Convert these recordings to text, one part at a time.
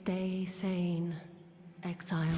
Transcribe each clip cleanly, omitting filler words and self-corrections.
Stay sane, exile.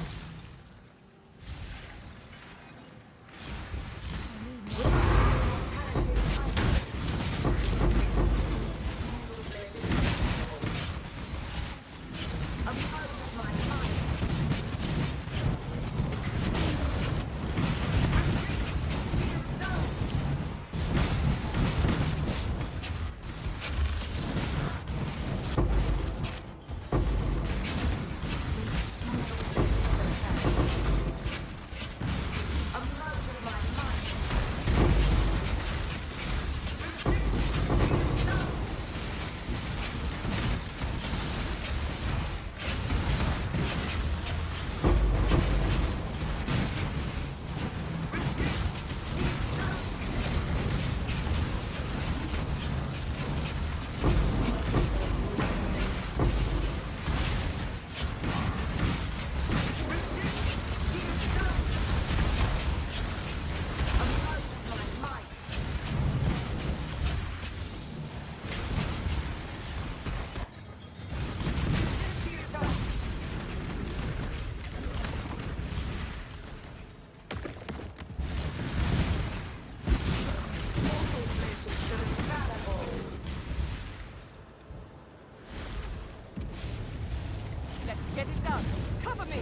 Get it done. Cover me.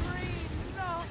Green knot.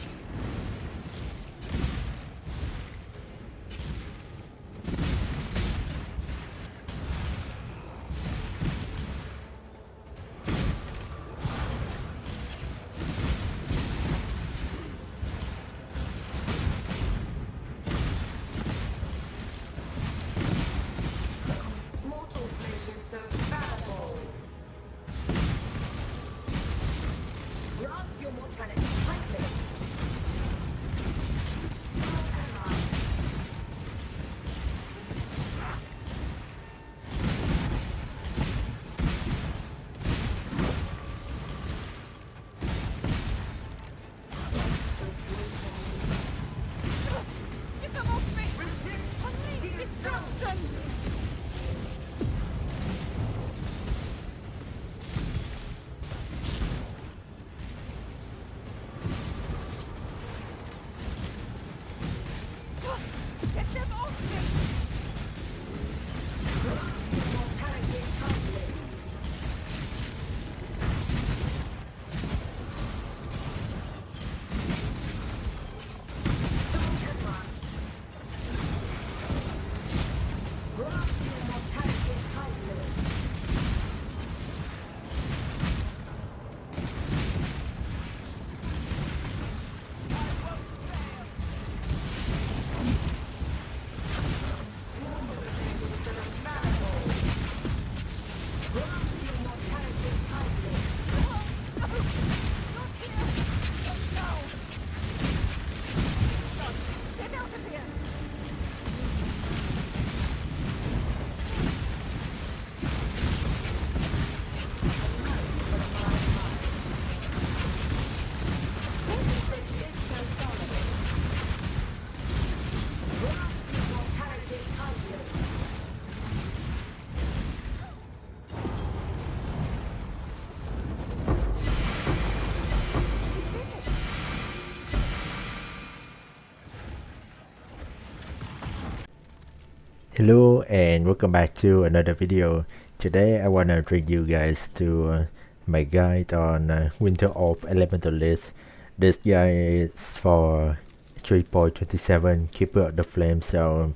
Hello and welcome back to another video. Today I wanna bring you guys to my guide on Winter of Elementalist. This guy is for 3.27 Keeper of the Flame, so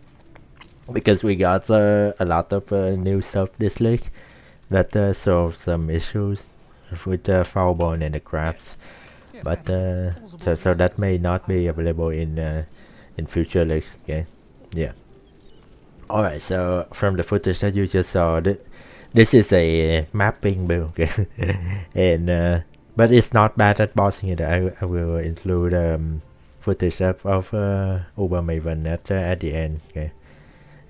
because we got a lot of new stuff this league that solves some issues with Fireborn and the crabs, but so that may not be available in future leagues. Okay, yeah. Alright, so from the footage that you just saw, this is a mapping build, okay? And but it's not bad at bossing it. I will include footage of Uber Maven at the end, okay?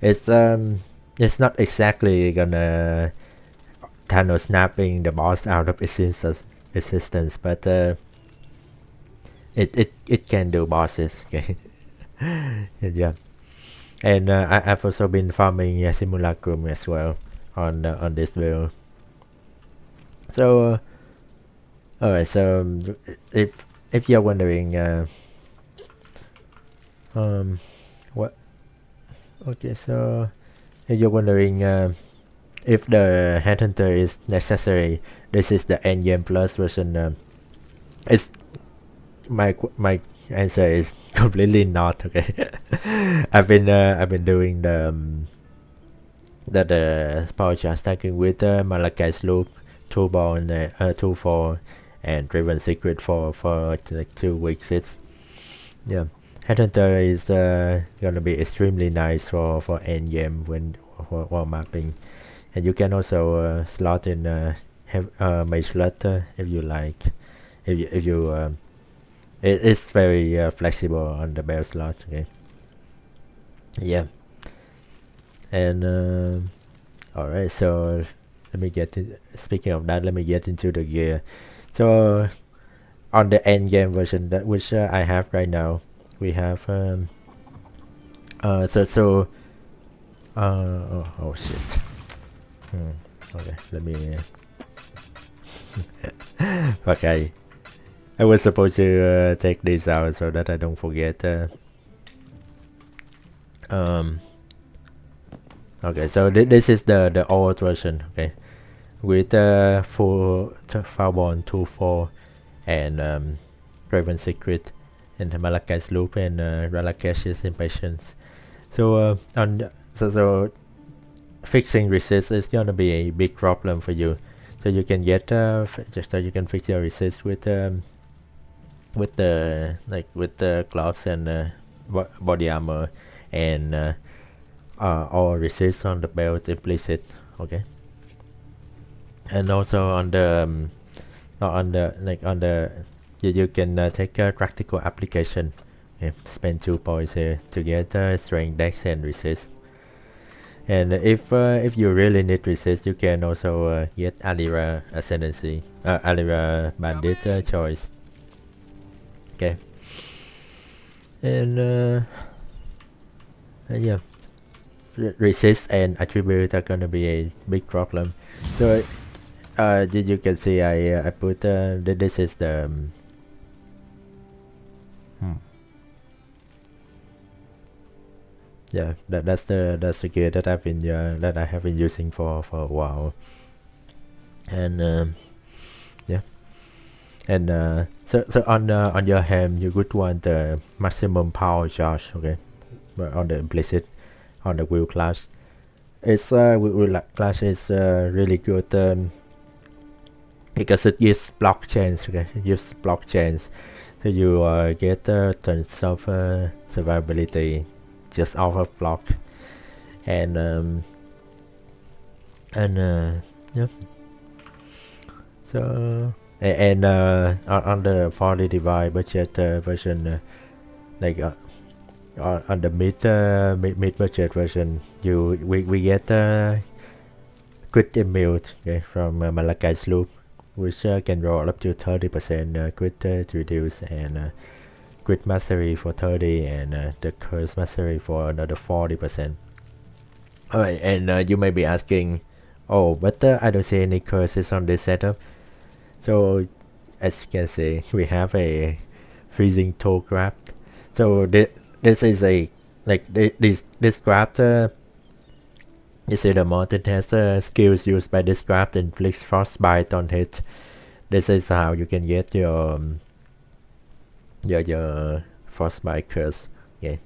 It's not exactly gonna Thanos snapping the boss out of existence, but it can do bosses, okay? And yeah, and I've also been farming simulacrum as well on this build. So alright, so if you're wondering what okay, so if you're wondering if the headhunter is necessary, this is the endgame plus version. It's my answer is completely not. Okay. I've been doing the power charge stacking with Malachite's loop, Toolborn, 2-4, and Driven Secret for like 2 weeks. It's yeah. Headhunter is gonna be extremely nice for endgame while mapping, and you can also slot in mage slot if you like. If you it's very flexible on the bell slot. Okay. Yeah. And alright, so let me get to, speaking of that, let me get into the gear. So on the end game version that which I have right now, we have oh shit. Okay, let me okay. I was supposed to take this out so that I don't forget. Okay, so this is the old version. Okay, with full Fireball 2-4 and Raven Secret and Malachite's Loop and Ralakesh's Impatience. So so fixing resist is gonna be a big problem for you. So you can get just so you can fix your resist with the gloves and body armor and all resist on the belt implicit. Okay, and also on the you can take a practical application. Okay, spend 2 points here to get strength, dex, and resist. And if you really need resist, you can also get Alira Ascendancy, Alira Bandit choice. Okay, and yeah, resist and attribute are gonna be a big problem. So you can see I put this is the yeah, that's the gear that I have been using for a while. And yeah, and so on your hand you would want the maximum power charge. Okay, but on the implicit, on the wheel clash, it's wheel clash is really good because it gives block chance. Okay, it gives block chance, so you get tons of survivability just off of block. And yeah, so and on the 40 device budget version, like on the mid budget version, we get crit immune, okay, from Malachite's Loop, which can roll up to 30% crit to reduce, and crit mastery for 30, and the curse mastery for another 40%. Alright, and you may be asking, oh, but I don't see any curses on this setup. So as you can see, we have a freezing toe grab. So this is a this grab. You see the mod, it has skills used by this grab inflicts frostbite on hit. This is how you can get your frostbite curse. Okay.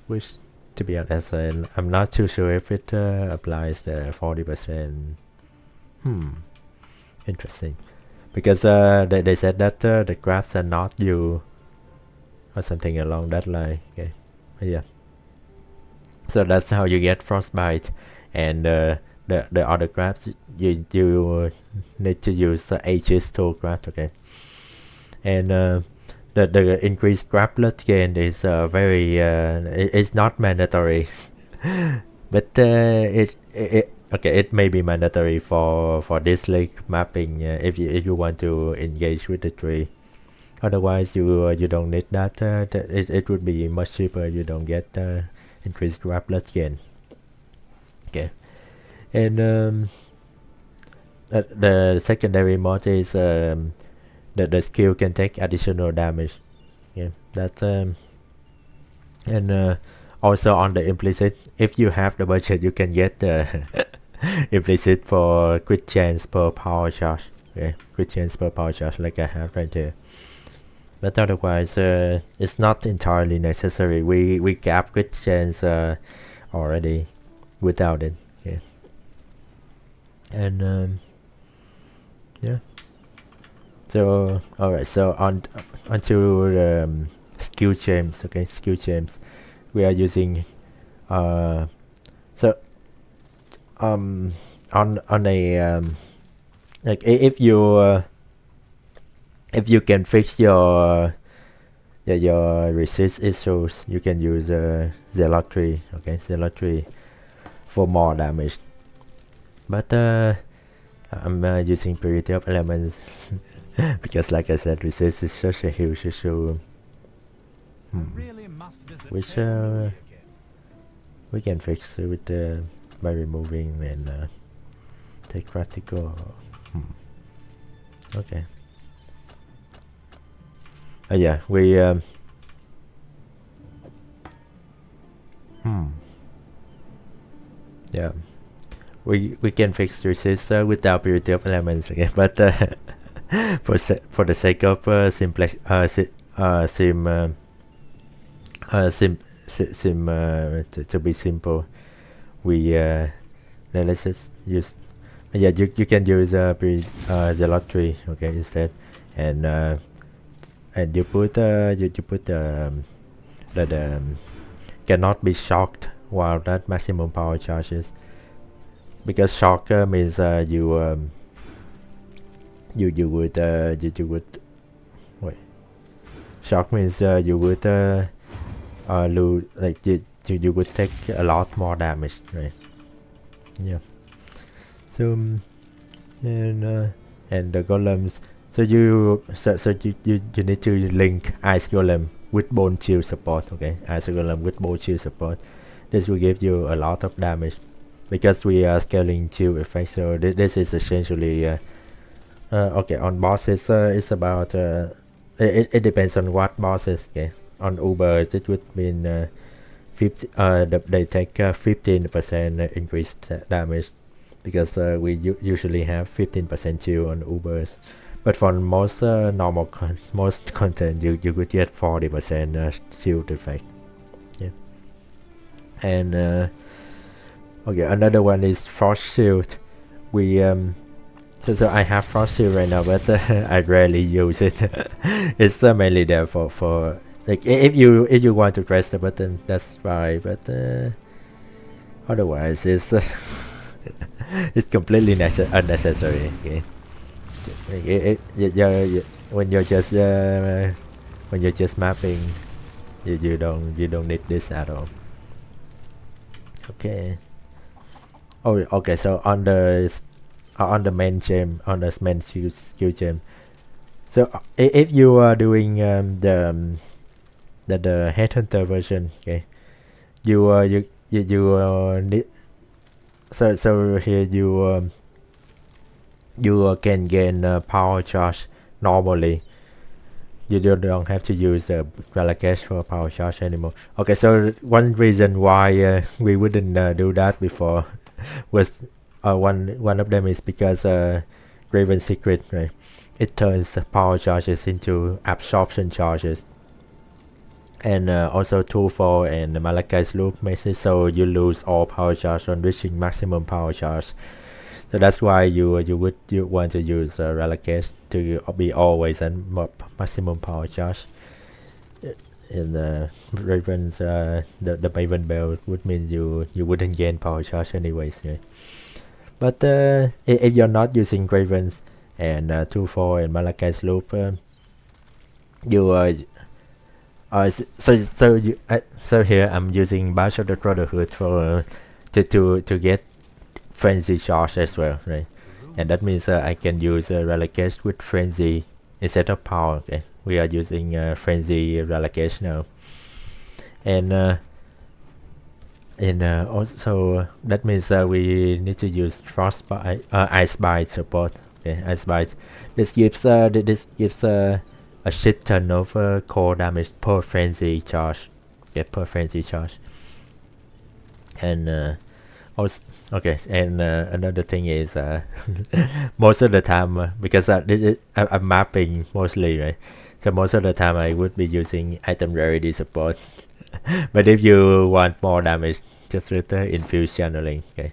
Which, to be honest, I'm not too sure if it applies the 40%. Interesting. Because they said that the grabs are not you or something along that line. Okay. Yeah. So that's how you get frostbite, and the other grabs you need to use the Aegis to grab. Okay. And the increased grablet gain is very it's not mandatory, but it may be mandatory for this league mapping if you want to engage with the tree. Otherwise, you don't need that. It would be much cheaper. You don't get increased grapplet gain. Okay, and the secondary mod is the skill can take additional damage. Yeah, that's and also on the implicit, if you have the budget, you can get the implicit for crit chance per power charge. Okay, crit chance per power charge like I have right here. But otherwise, it's not entirely necessary. We cap crit chance already without it. Okay, and yeah. So alright, so onto the skill gems. Okay, skill gems. We are using so on a like if you can fix your resist issues, you can use zealotry. Okay, zealotry for more damage. But I'm using purity of elements because, like I said, resist is such a huge issue. Which we can fix with by removing and take practical. Okay. Yeah, we yeah, we can fix resist without purity of elements again, but for the sake of simplex to be simple, we let's just use you can use zealotry, okay, instead, and you put the cannot be shocked while that maximum power charges, because shock means you would wait, shock means you would lose, like you would take a lot more damage, right? Yeah. So and the golems, so you need to link ice golem with bone shield support. Okay, ice golem with bone shield support. This will give you a lot of damage because we are scaling shield effect. So this is essentially okay, on bosses it's about it depends on what bosses. Okay, on Uber it would mean 50 they take 15% increased damage, because we usually have 15% shield on Ubers, but for most most content you could get 40% shield effect. Yeah. And okay, another one is frost shield. We so I have frost shield right now, but I rarely use it. It's mainly there for like if you want to press the button, that's fine, but otherwise it's it's completely unnecessary. Okay, when you're just mapping, you don't need this at all. Okay. Oh, okay. So on the main gem, on the main skill gem. So if you are doing the headhunter version, okay, you need. So here you can gain power charge normally. You don't have to use the Regex for power charge anymore. Okay, so one reason why we wouldn't do that before was one of them is because Raven Secret, right? It turns power charges into absorption charges, and also 2-4 and Malachite's loop makes it so you lose all power charge on reaching maximum power charge. So that's why you want to use Regex to be always at maximum power charge. In the Raven's the Maven belt would mean you wouldn't gain power charge anyways, right? But if you're not using Ravens and 2-4 and Malachite's loop, you so here I'm using Bash of the Brotherhood for to get frenzy charge as well, right? And that means I can use Regex with frenzy instead of power. Okay, we are using frenzy relegation now, and also that means we need to use frostbite, ice bite support. Okay, ice bite. This gives a shit ton of core damage per frenzy charge. Yeah, per frenzy charge. And also, okay, and another thing is most of the time because this is, I'm mapping mostly, right? So most of the time I would be using item rarity support. But if you want more damage, just with infuse channeling. Okay,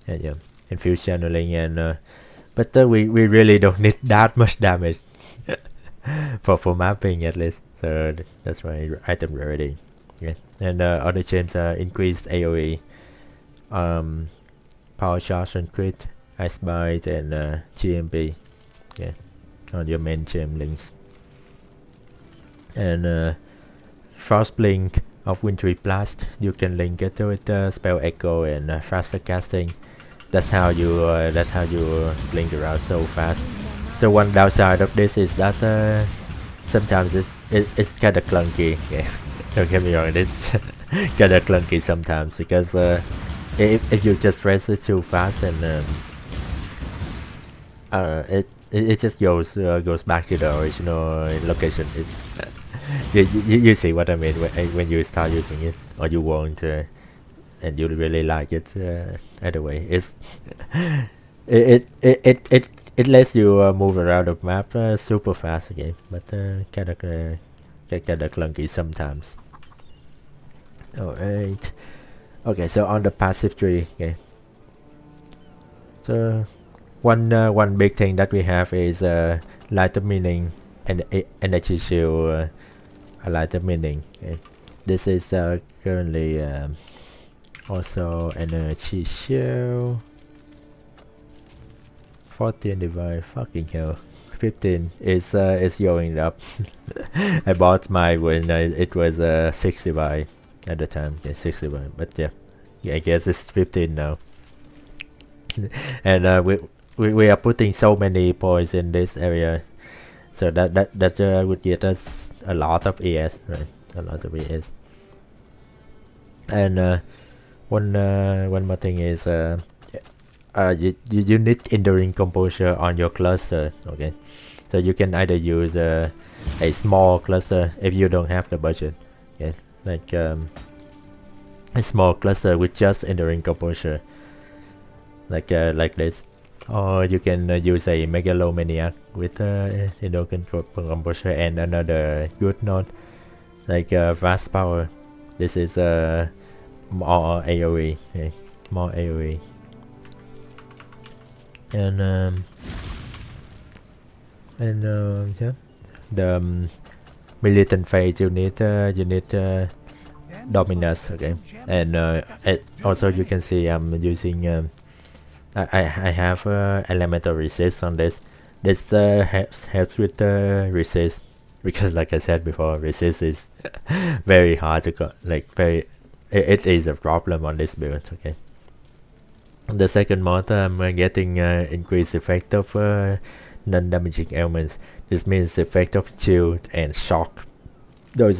and yeah, infuse channeling, and but we really don't need that much damage for mapping at least. So that's why item rarity. Yeah, and other chains increase AOE, power charge and crit, ice bite, and GMP. Yeah, on your main gem links. And frost blink of wintry blast, you can link it with spell echo and faster casting. That's how you blink around so fast. So one downside of this is that sometimes it's kind of clunky. Yeah, don't get me wrong, it's kind of clunky sometimes because if you just rest it too fast, and it just goes back to the original location. You see what I mean when you start using it, or you won't, and you really like it. Either way, it's it lets you move around the map super fast again, but kind of clunky sometimes. Alright. Okay, so on the passive tree, okay. So one big thing that we have is light of meaning and energy shield. Light of meaning. Okay. This is currently also energy shield. 14 divide. Fucking hell. 15 is going up. I bought mine when it was 6 divide at the time. Yeah, 6 divide. But yeah, I guess it's 15 now. And we are putting so many points in this area, so that would get us a lot of ES, right? A lot of ES. And one more thing is you need enduring composure on your cluster. Okay, so you can either use a small cluster if you don't have the budget. Okay, like a small cluster with just enduring composure, like this, or you can use a megalomaniac with enduring composure and another good node like vast power. This is more AOE, okay? More AOE. And yeah, the militant phase you need dominus, okay? And also you can see I'm using I have elemental resist on this. This helps with resist, because like I said before, resist is very hard to go, like it is a problem on this build. Okay. The second mod, I'm getting increased effect of non-damaging elements. This means effect of shield and shock. Those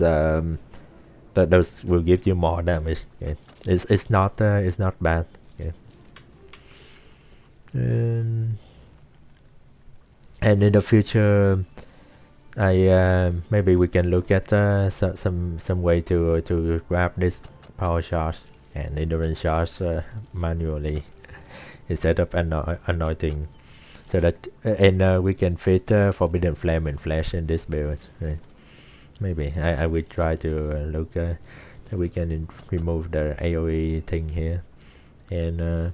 those will give you more damage. Okay. It's not bad. Okay. And in the future, I maybe we can look at some way to grab this power charge and endurance charge manually instead of anointing, so that and we can fit forbidden flame and flash in this build. Right? Maybe I will try to look that we can remove the AOE thing here, and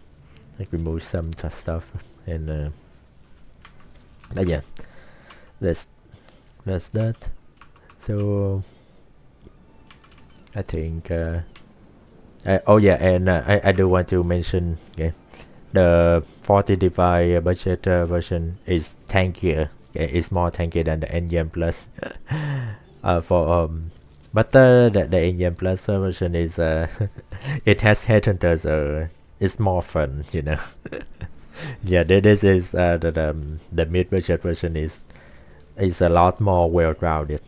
like remove some stuff, and but yeah, that's that. So I think oh yeah, and I do want to mention, okay, the 40 device budget version is tankier. Okay, it's more tanky than the NGM Plus. But the NGM Plus version is it has headhunters, so it's more fun, you know. Yeah, this is the mid budget version is is a lot more well-rounded.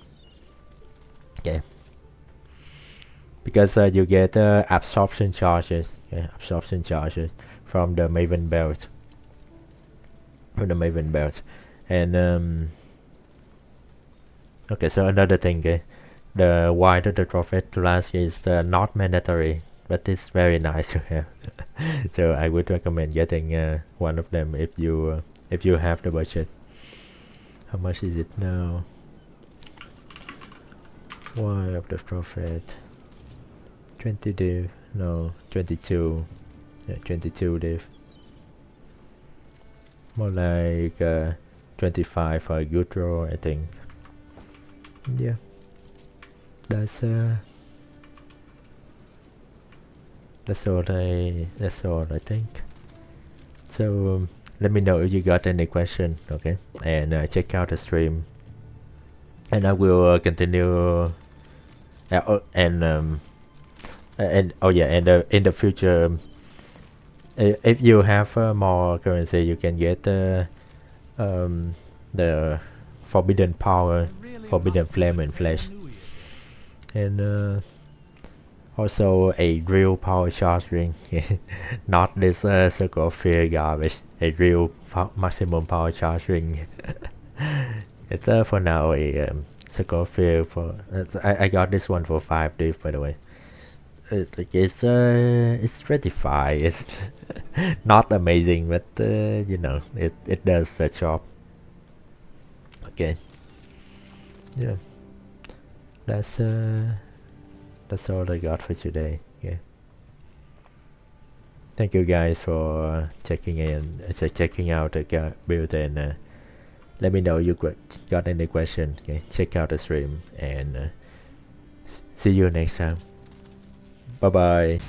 Okay, because you get absorption charges, absorption charges from the Maven belt, and okay. So another thing, okay, the wider the prophet class is not mandatory, but it's very nice to have. So I would recommend getting one of them if you have the budget. How much is it now? Why of the prophet? 20 div? No, 22. Yeah, 22 div. More like 25 for a good roll, I think. Yeah, that's all I think. So let me know if you got any question, okay? And check out the stream, and I will continue. And oh yeah, and in the future, if you have more currency, you can get the forbidden power, forbidden flame and flesh, and also a real power charge ring. Not this circle of fear garbage. A real maximum power charge ring. It's for now a circle of fear for. I got this one for 5 div, by the way. It's ratified. It's not amazing, but you know, it does the job. Okay. Yeah. That's all I got for today. Yeah. Thank you guys for checking out the build, and let me know you got any question. Okay. Check out the stream, and see you next time. Bye bye.